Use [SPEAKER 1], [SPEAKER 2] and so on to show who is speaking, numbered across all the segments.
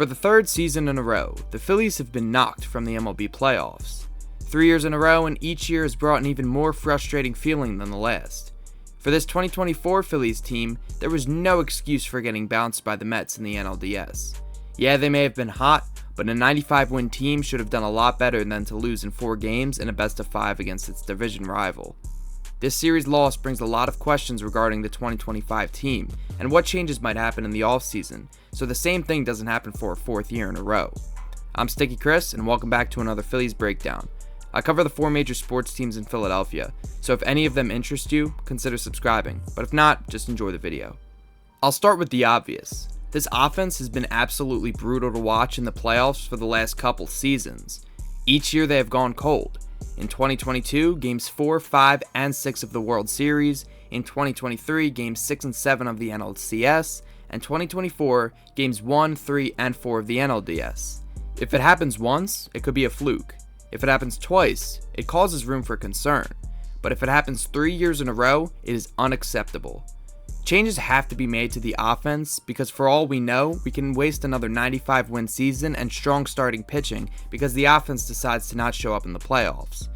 [SPEAKER 1] For the third season in a row, the Phillies have been knocked from the MLB playoffs. 3 years in a row, and each year has brought an even more frustrating feeling than the last. For this 2024 Phillies team, there was no excuse for getting bounced by the Mets in the NLDS. Yeah, they may have been hot, but a 95-win team should have done a lot better than to lose in 4 games in a best-of-5 against its division rival. This series loss brings a lot of questions regarding the 2025 team and what changes might happen in the offseason, so the same thing doesn't happen for a 4th year in a row. I'm Sticky Chris, and welcome back to another Phillies breakdown. I cover the 4 major sports teams in Philadelphia, so if any of them interest you, consider subscribing, but if not, just enjoy the video. I'll start with the obvious. This offense has been absolutely brutal to watch in the playoffs for the last couple seasons. Each year they have gone cold. In 2022, games 4, 5, and 6 of the World Series. In 2023, games 6 and 7 of the NLDS. And 2024, games 1, 3, and 4 of the NLDS. If it happens once, it could be a fluke. If it happens twice, it causes room for concern. But if it happens 3 years in a row, it is unacceptable. Changes have to be made to the offense because for all we know, we can waste another 95-win season and strong starting pitching because the offense decides to not show up in the playoffs.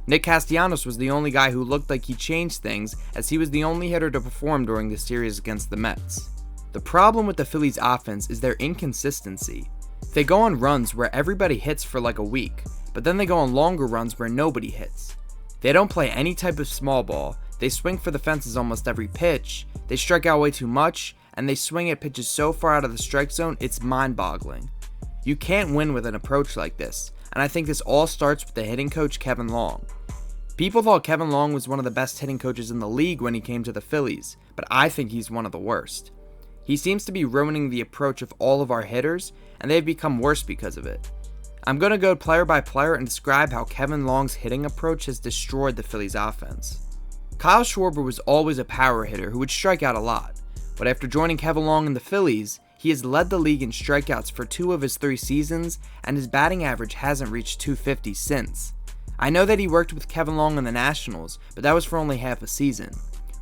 [SPEAKER 1] Nick Castellanos was the only guy who looked like he changed things, as he was the only hitter to perform during the series against the Mets. The problem with the Phillies offense is their inconsistency. They go on runs where everybody hits for like a week, but then they go on longer runs where nobody hits. They don't play any type of small ball, they swing for the fences almost every pitch, they strike out way too much, and they swing at pitches so far out of the strike zone it's mind-boggling. You can't win with an approach like this, and I think this all starts with the hitting coach Kevin Long. People thought Kevin Long was one of the best hitting coaches in the league when he came to the Phillies, but I think he's one of the worst. He seems to be ruining the approach of all of our hitters, and they've become worse because of it. I'm going to go player by player and describe how Kevin Long's hitting approach has destroyed the Phillies offense. Kyle Schwarber was always a power hitter who would strike out a lot, but after joining Kevin Long in the Phillies, he has led the league in strikeouts for 2 of his 3 seasons, and his batting average hasn't reached .250 since. I know that he worked with Kevin Long in the Nationals, but that was for only half a season.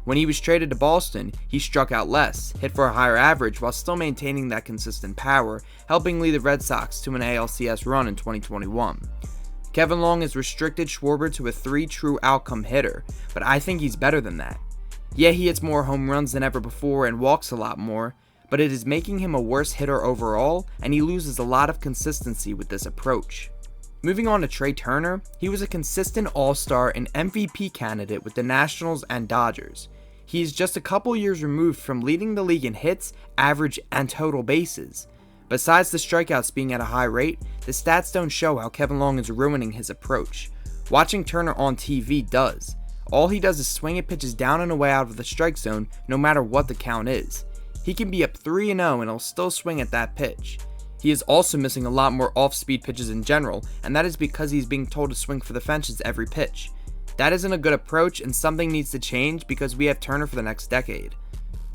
[SPEAKER 1] When he was traded to Boston, he struck out less, hit for a higher average while still maintaining that consistent power, helping lead the Red Sox to an ALCS run in 2021. Kevin Long has restricted Schwarber to a 3 true outcome hitter, but I think he's better than that. Yeah, he hits more home runs than ever before and walks a lot more, but it is making him a worse hitter overall, and he loses a lot of consistency with this approach. Moving on to Trey Turner, he was a consistent all-star and MVP candidate with the Nationals and Dodgers. He is just a couple years removed from leading the league in hits, average, and total bases. Besides the strikeouts being at a high rate, the stats don't show how Kevin Long is ruining his approach. Watching Turner on TV does. All he does is swing at pitches down and away out of the strike zone no matter what the count is. He can be up 3-0 and he'll still swing at that pitch. He is also missing a lot more off-speed pitches in general, and that is because he's being told to swing for the fences every pitch. That isn't a good approach, and something needs to change because we have Turner for the next decade.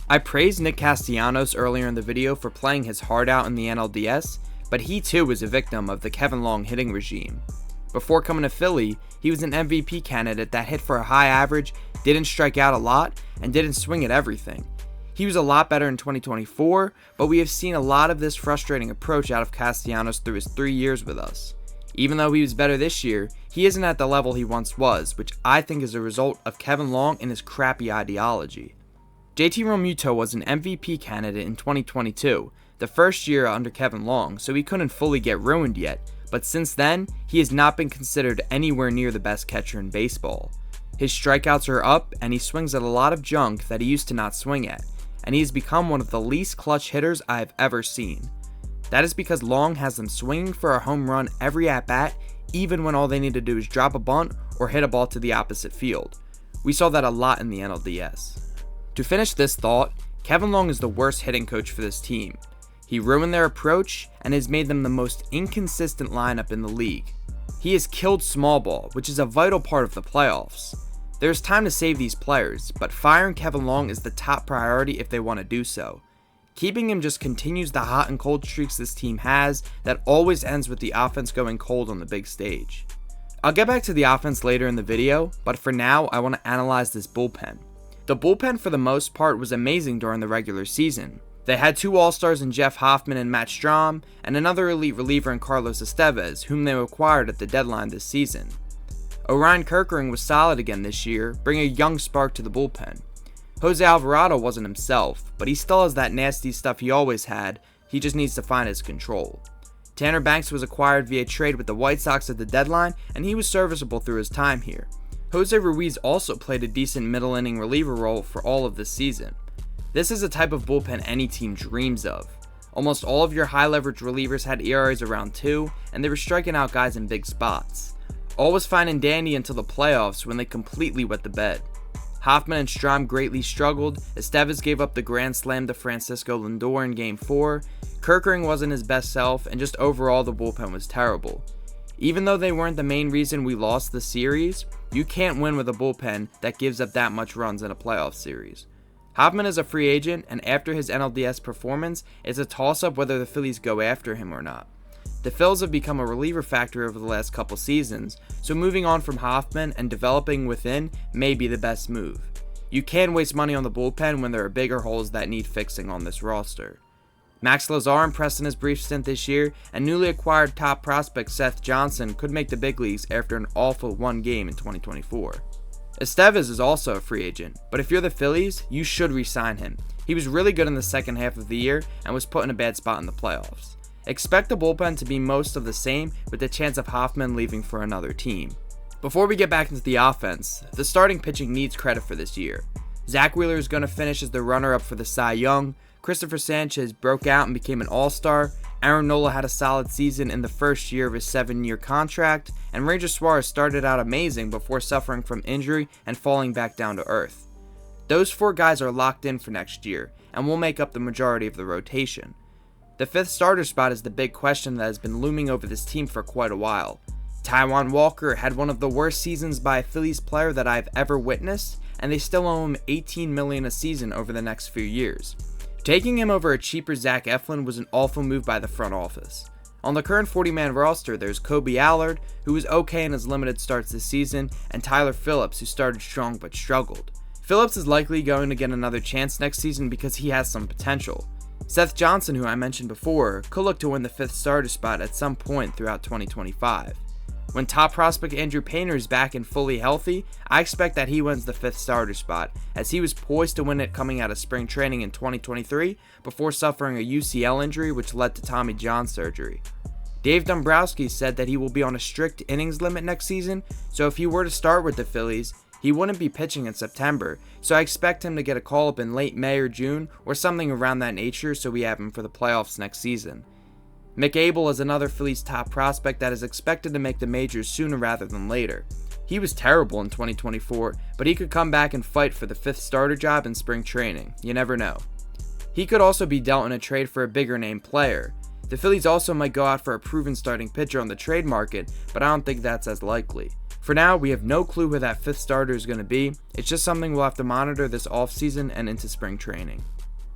[SPEAKER 1] I praised Nick Castellanos earlier in the video for playing his heart out in the NLDS, but he too was a victim of the Kevin Long hitting regime. Before coming to Philly, he was an MVP candidate that hit for a high average, didn't strike out a lot, and didn't swing at everything. He was a lot better in 2024, but we have seen a lot of this frustrating approach out of Castellanos through his 3 years with us. Even though he was better this year, he isn't at the level he once was, which I think is a result of Kevin Long and his crappy ideology. JT Realmuto was an MVP candidate in 2022, the first year under Kevin Long, so he couldn't fully get ruined yet, but since then, he has not been considered anywhere near the best catcher in baseball. His strikeouts are up, and he swings at a lot of junk that he used to not swing at, and he has become one of the least clutch hitters I have ever seen. That is because Long has them swinging for a home run every at-bat, even when all they need to do is drop a bunt or hit a ball to the opposite field. We saw that a lot in the NLDS. To finish this thought, Kevin Long is the worst hitting coach for this team. He ruined their approach and has made them the most inconsistent lineup in the league. He has killed small ball, which is a vital part of the playoffs. There's time to save these players, but firing Kevin Long is the top priority if they want to do so. Keeping him just continues the hot and cold streaks this team has that always ends with the offense going cold on the big stage. I'll get back to the offense later in the video, but for now I want to analyze this bullpen. The bullpen for the most part was amazing during the regular season. They had 2 All-Stars in Jeff Hoffman and Matt Strahm, and another elite reliever in Carlos Estevez, whom they acquired at the deadline this season. Orion Kerkering was solid again this year, bringing a young spark to the bullpen. Jose Alvarado wasn't himself, but he still has that nasty stuff he always had. He just needs to find his control. Tanner Banks was acquired via trade with the White Sox at the deadline, and he was serviceable through his time here. Jose Ruiz also played a decent middle-inning reliever role for all of this season. This is a type of bullpen any team dreams of. Almost all of your high-leverage relievers had ERAs around 2, and they were striking out guys in big spots. All was fine and dandy until the playoffs when they completely wet the bed. Hoffman and Strahm greatly struggled, Estevez gave up the grand slam to Francisco Lindor in Game 4, Kerkering wasn't his best self, and just overall the bullpen was terrible. Even though they weren't the main reason we lost the series, you can't win with a bullpen that gives up that much runs in a playoff series. Hoffman is a free agent, and after his NLDS performance, it's a toss-up whether the Phillies go after him or not. The Phils have become a reliever factor over the last couple seasons, so moving on from Hoffman and developing within may be the best move. You can waste money on the bullpen when there are bigger holes that need fixing on this roster. Max Lazar impressed in his brief stint this year, and newly acquired top prospect Seth Johnson could make the big leagues after an awful one game in 2024. Estevez is also a free agent, but if you're the Phillies, you should re-sign him. He was really good in the second half of the year and was put in a bad spot in the playoffs. Expect the bullpen to be most of the same, with the chance of Hoffman leaving for another team. Before we get back into the offense, the starting pitching needs credit for this year. Zach Wheeler is going to finish as the runner-up for the Cy Young, Christopher Sanchez broke out and became an all-star, Aaron Nola had a solid season in the first year of his 7-year contract, and Ranger Suarez started out amazing before suffering from injury and falling back down to earth. Those 4 guys are locked in for next year, and will make up the majority of the rotation. The 5th starter spot is the big question that has been looming over this team for quite a while. Taijuan Walker had one of the worst seasons by a Phillies player that I've ever witnessed, and they still owe him $18 million a season over the next few years. Taking him over a cheaper Zach Eflin was an awful move by the front office. On the current 40-man roster, there's Kobe Allard, who was okay in his limited starts this season, and Tyler Phillips, who started strong but struggled. Phillips is likely going to get another chance next season because he has some potential. Seth Johnson, who I mentioned before, could look to win the 5th starter spot at some point throughout 2025. When top prospect Andrew Painter is back and fully healthy, I expect that he wins the 5th starter spot, as he was poised to win it coming out of spring training in 2023 before suffering a UCL injury which led to Tommy John surgery. Dave Dombrowski said that he will be on a strict innings limit next season, so if he were to start with the Phillies, he wouldn't be pitching in September, so I expect him to get a call-up in late May or June or something around that nature so we have him for the playoffs next season. Mick Abel is another Phillies top prospect that is expected to make the majors sooner rather than later. He was terrible in 2024, but he could come back and fight for the 5th starter job in spring training. You never know. He could also be dealt in a trade for a bigger name player. The Phillies also might go out for a proven starting pitcher on the trade market, but I don't think that's as likely. For now, we have no clue who that 5th starter is going to be. It's just something we'll have to monitor this offseason and into spring training.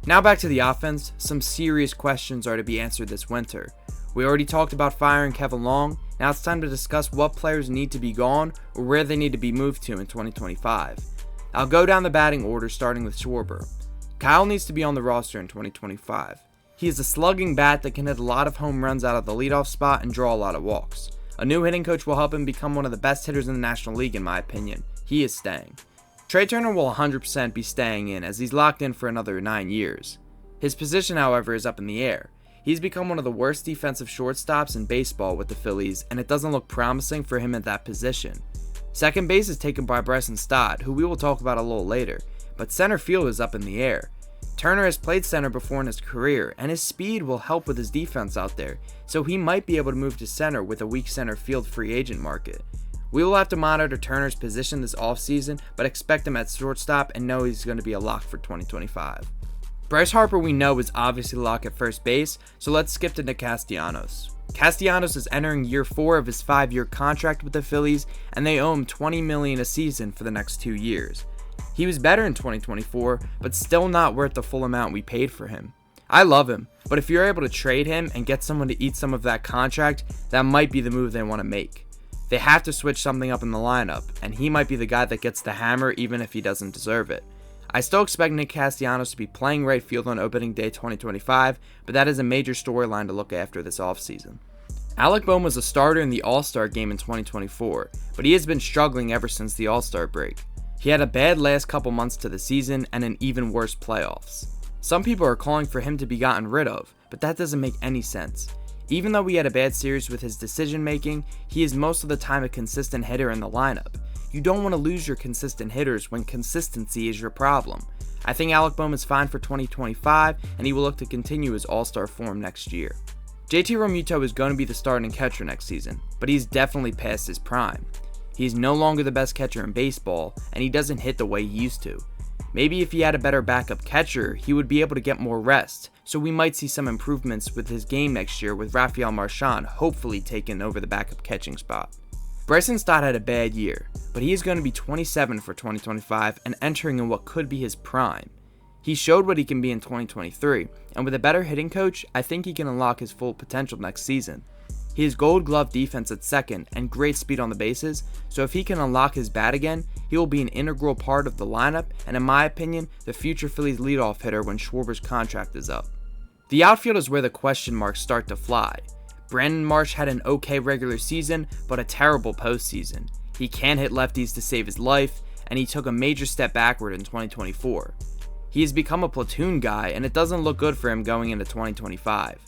[SPEAKER 1] Now back to the offense, some serious questions are to be answered this winter. We already talked about firing Kevin Long, now it's time to discuss what players need to be gone or where they need to be moved to in 2025. I'll go down the batting order starting with Schwarber. Kyle needs to be on the roster in 2025. He is a slugging bat that can hit a lot of home runs out of the leadoff spot and draw a lot of walks. A new hitting coach will help him become one of the best hitters in the National League in my opinion. He is staying. Trey Turner will 100% be staying in as he's locked in for another 9 years. His position, however, is up in the air. He's become one of the worst defensive shortstops in baseball with the Phillies, and it doesn't look promising for him at that position. Second base is taken by Bryson Stott, who we will talk about a little later, but center field is up in the air. Turner has played center before in his career, and his speed will help with his defense out there, so he might be able to move to center with a weak center field free agent market. We will have to monitor Turner's position this offseason, but expect him at shortstop and know he's going to be a lock for 2025. Bryce Harper we know is obviously locked at first base, so let's skip to Nick Castellanos. Castellanos is entering year 4 of his 5-year contract with the Phillies, and they owe him $20 million a season for the next 2 years. He was better in 2024, but still not worth the full amount we paid for him. I love him, but if you're able to trade him and get someone to eat some of that contract, that might be the move they want to make. They have to switch something up in the lineup, and he might be the guy that gets the hammer even if he doesn't deserve it. I still expect Nick Castellanos to be playing right field on opening day 2025, but that is a major storyline to look after this offseason. Alec Bohm was a starter in the All-Star game in 2024, but he has been struggling ever since the All-Star break. He had a bad last couple months to the season and an even worse playoffs. Some people are calling for him to be gotten rid of, but that doesn't make any sense. Even though we had a bad series with his decision making, he is most of the time a consistent hitter in the lineup. You don't want to lose your consistent hitters when consistency is your problem. I think Alec Bohm is fine for 2025, and he will look to continue his all-star form next year. JT Realmuto is going to be the starting catcher next season, but he's definitely past his prime. He's no longer the best catcher in baseball, and he doesn't hit the way he used to. Maybe if he had a better backup catcher, he would be able to get more rest, so we might see some improvements with his game next year with Rafael Marchand hopefully taking over the backup catching spot. Bryson Stott had a bad year, but he is going to be 27 for 2025 and entering in what could be his prime. He showed what he can be in 2023, and with a better hitting coach, I think he can unlock his full potential next season. He has gold glove defense at second and great speed on the bases, so if he can unlock his bat again, he will be an integral part of the lineup and in my opinion, the future Phillies leadoff hitter when Schwarber's contract is up. The outfield is where the question marks start to fly. Brandon Marsh had an okay regular season, but a terrible postseason. He can't hit lefties to save his life, and he took a major step backward in 2024. He has become a platoon guy, and it doesn't look good for him going into 2025.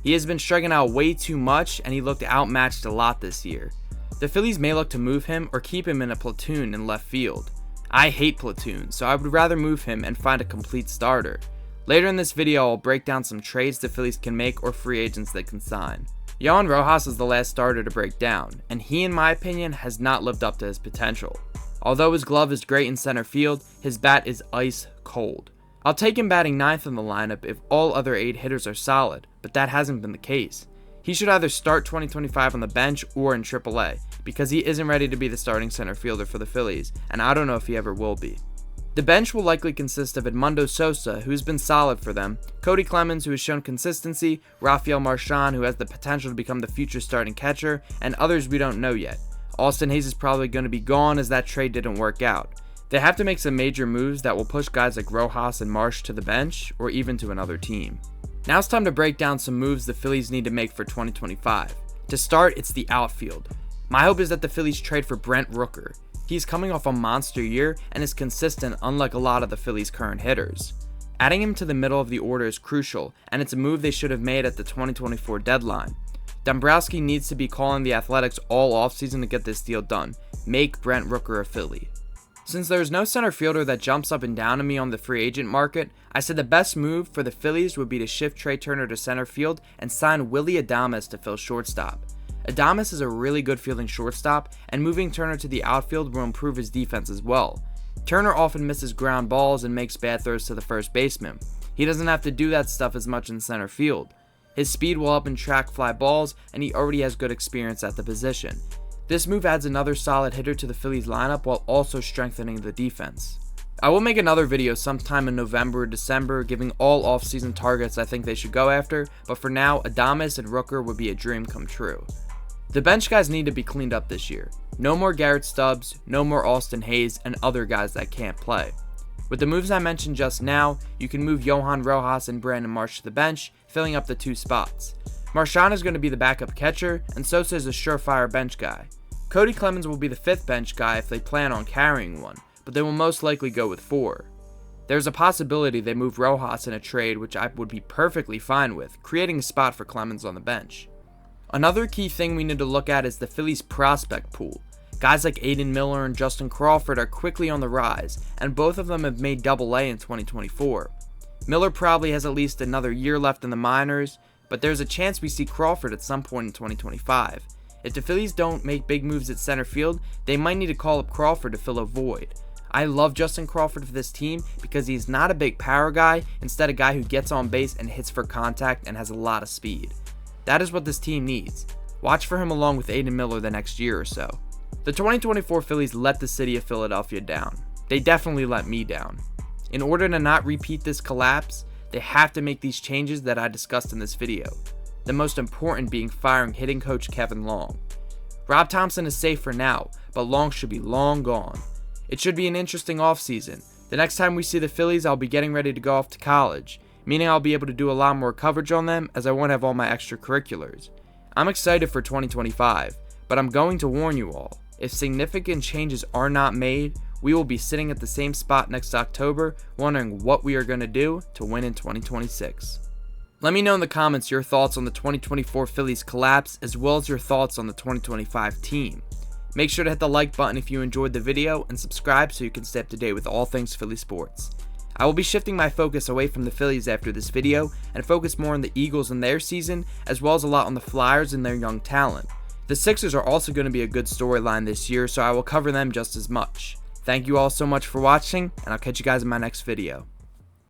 [SPEAKER 1] He has been striking out way too much, and he looked outmatched a lot this year. The Phillies may look to move him or keep him in a platoon in left field. I hate platoons, so I would rather move him and find a complete starter. Later in this video, I'll break down some trades the Phillies can make or free agents they can sign. Yohan Rojas is the last starter to break down, and he, in my opinion, has not lived up to his potential. Although his glove is great in center field, his bat is ice cold. I'll take him batting 9th in the lineup if all other 8 hitters are solid, but that hasn't been the case. He should either start 2025 on the bench or in AAA, because he isn't ready to be the starting center fielder for the Phillies, and I don't know if he ever will be. The bench will likely consist of Edmundo Sosa, who's been solid for them, Cody Clemens, who has shown consistency, Rafael Marchand, who has the potential to become the future starting catcher, and others we don't know yet. Austin Hayes is probably going to be gone as that trade didn't work out. They have to make some major moves that will push guys like Rojas and Marsh to the bench, or even to another team. Now it's time to break down some moves the Phillies need to make for 2025. To start, it's the outfield. My hope is that the Phillies trade for Brent Rooker. He's coming off a monster year and is consistent unlike a lot of the Phillies' current hitters. Adding him to the middle of the order is crucial, and it's a move they should have made at the 2024 deadline. Dombrowski needs to be calling the Athletics all offseason to get this deal done. Make Brent Rooker a Philly. Since there is no center fielder that jumps up and down to me on the free agent market, I said the best move for the Phillies would be to shift Trey Turner to center field and sign Willy Adames to fill shortstop. Adames is a really good fielding shortstop, and moving Turner to the outfield will improve his defense as well. Turner often misses ground balls and makes bad throws to the first baseman. He doesn't have to do that stuff as much in center field. His speed will help him track fly balls, and he already has good experience at the position. This move adds another solid hitter to the Phillies lineup while also strengthening the defense. I will make another video sometime in November or December giving all offseason targets I think they should go after, but for now, Adames and Rooker would be a dream come true. The bench guys need to be cleaned up this year. No more Garrett Stubbs, no more Austin Hayes, and other guys that can't play. With the moves I mentioned just now, you can move Yohan Rojas and Brandon Marsh to the bench, filling up the 2 spots. Marchand is going to be the backup catcher, and Sosa is a surefire bench guy. Cody Clemens will be the 5th bench guy if they plan on carrying one, but they will most likely go with 4. There's a possibility they move Rojas in a trade, which I would be perfectly fine with, creating a spot for Clemens on the bench. Another key thing we need to look at is the Phillies' prospect pool. Guys like Aiden Miller and Justin Crawford are quickly on the rise, and both of them have made Double-A in 2024. Miller probably has at least another year left in the minors, but there's a chance we see Crawford at some point in 2025. If the Phillies don't make big moves at center field, they might need to call up Crawford to fill a void. I love Justin Crawford for this team because he's not a big power guy, instead a guy who gets on base and hits for contact and has a lot of speed. That is what this team needs. Watch for him along with Aiden Miller the next year or so. The 2024 Phillies let the city of Philadelphia down. They definitely let me down. In order to not repeat this collapse, they have to make these changes that I discussed in this video. The most important being firing hitting coach Kevin Long. Rob Thompson is safe for now, but Long should be long gone. It should be an interesting offseason. The next time we see the Phillies, I'll be getting ready to go off to college, meaning I'll be able to do a lot more coverage on them as I won't have all my extracurriculars. I'm excited for 2025, but I'm going to warn you all, if significant changes are not made, we will be sitting at the same spot next October wondering what we are going to do to win in 2026. Let me know in the comments your thoughts on the 2024 Phillies collapse as well as your thoughts on the 2025 team. Make sure to hit the like button if you enjoyed the video and subscribe so you can stay up to date with all things Philly sports. I will be shifting my focus away from the Phillies after this video and focus more on the Eagles and their season as well as a lot on the Flyers and their young talent. The Sixers are also going to be a good storyline this year, so I will cover them just as much. Thank you all so much for watching, and I'll catch you guys in my next video.